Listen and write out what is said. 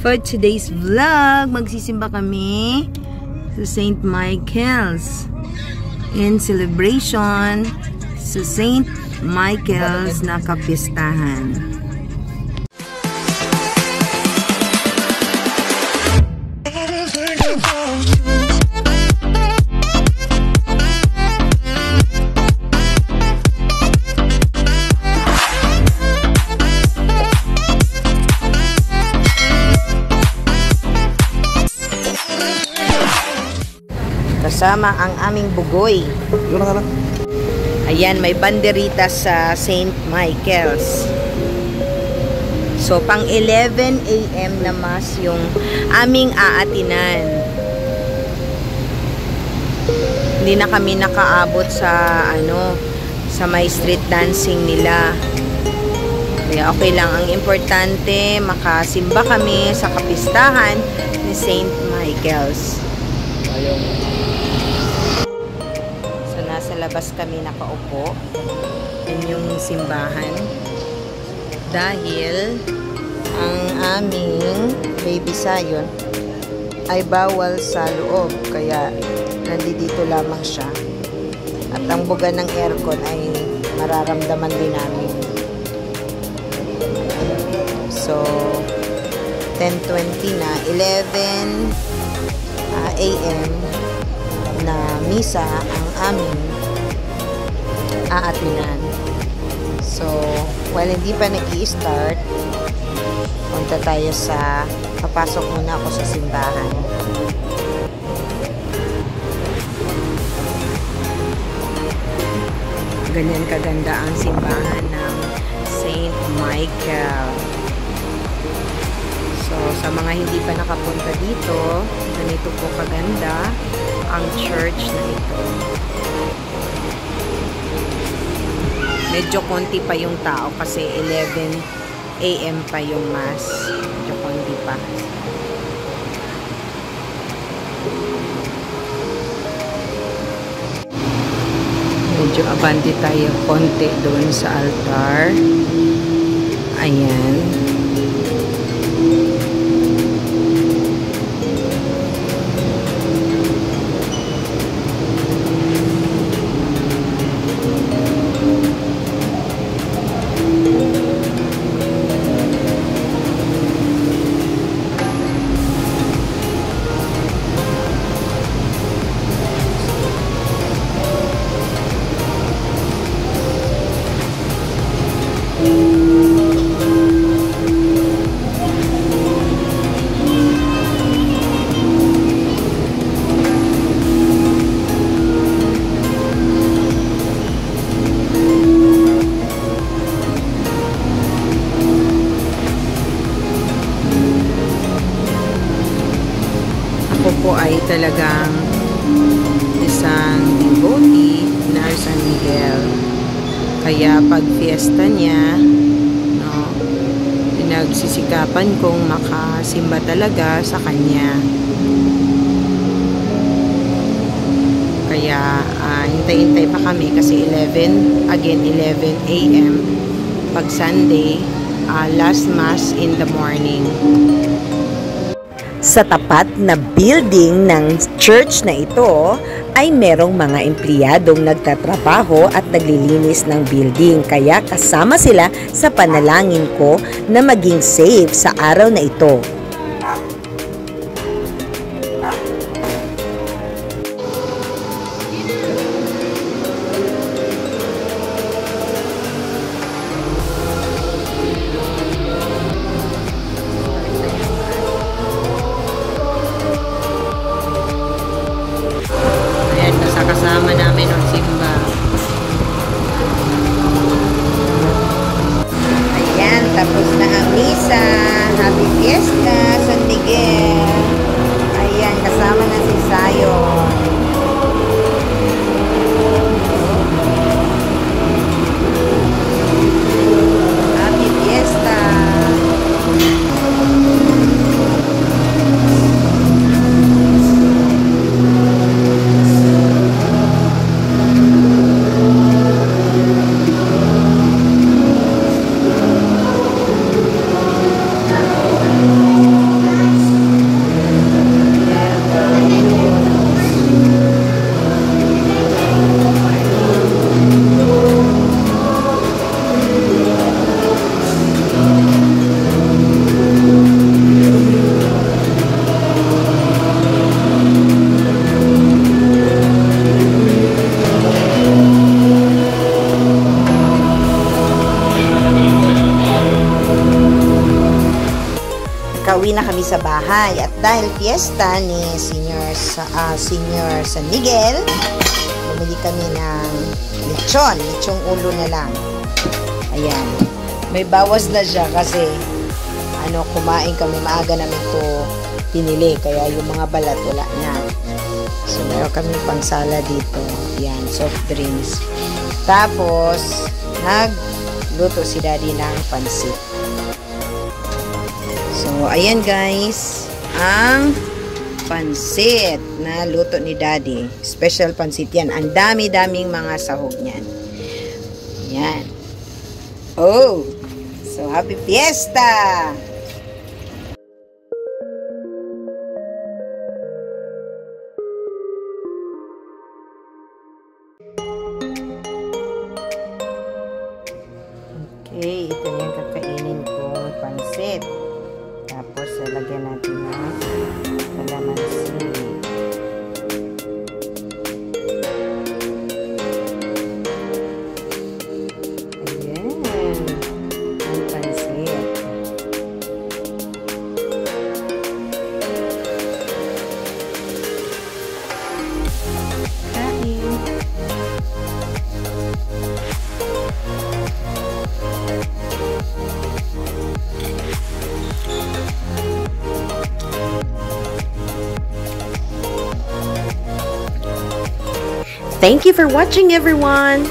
For today's vlog, magsisimba kami sa St. Michael's in celebration sa St. Michael's na kapistahan. Kasama ang aming bugoy. Ayan, may banderita sa St. Michael's. So, pang 11 AM na mas yung aming aatinan. Hindi na kami nakaabot sa sa may street dancing nila. Kaya okay lang. Ang importante, makasimba kami sa kapistahan ni St. Michael's. Nasa labas kami nakaupo. Yan yung simbahan. Dahil ang aming baby sayon ay bawal sa loob. Kaya nandito lamang siya. At ang buga ng aircon ay mararamdaman din namin. So, 10:20 na. 11 AM na misa ang aming aatinan. So, while hindi pa nag-i-start, punta tayo papasok muna ako sa simbahan. Ganyan kaganda ang simbahan ng St. Michael. So, sa mga hindi pa nakapunta dito, ganito po kaganda ang church na ito. Medyo konti pa yung tao kasi 11 AM pa yung mass. Medyo konti pa. Medyo abante tayo konti doon sa altar. Ayan. Ako po ay talagang isang devotee na San Miguel. Kaya pag fiesta niya, pinagsisikapan kong makasimba talaga sa kanya. Kaya hintay-hintay pa kami kasi 11 AM pag Sunday, last mass in the morning. Sa tapat na building ng church na ito ay merong mga empleyadong nagtatrabaho at naglilinis ng building. Kaya kasama sila sa panalangin ko na maging safe sa araw na ito. Kasama namin ang simba. Ayan, tapos na ang misa. Happy Fiesta, San Miguel. Ayan, kasama na si Sayon. Happy Fiesta. Nakauwi na kami sa bahay. At dahil fiesta ni Senior San Miguel, bumili kami ng lechong ulo na lang. Ayan. May bawas na siya kasi kumain kami, maaga namin to pinili. Kaya yung mga balat wala na. So, meron kami pangsala dito. Ayan, soft drinks. Tapos, nagluto si Daddy ng pansit. So, ayan guys, ang pansit na luto ni Daddy. Special pansit yan. Ang dami-daming mga sahog niyan. Yan. Oh! So, happy fiesta! Okay, ito yung kakainin kong pansit. Tapos, lalagyan natin ng kalamansi. Ayan. Ang pansit. Kain. Thank you for watching, everyone!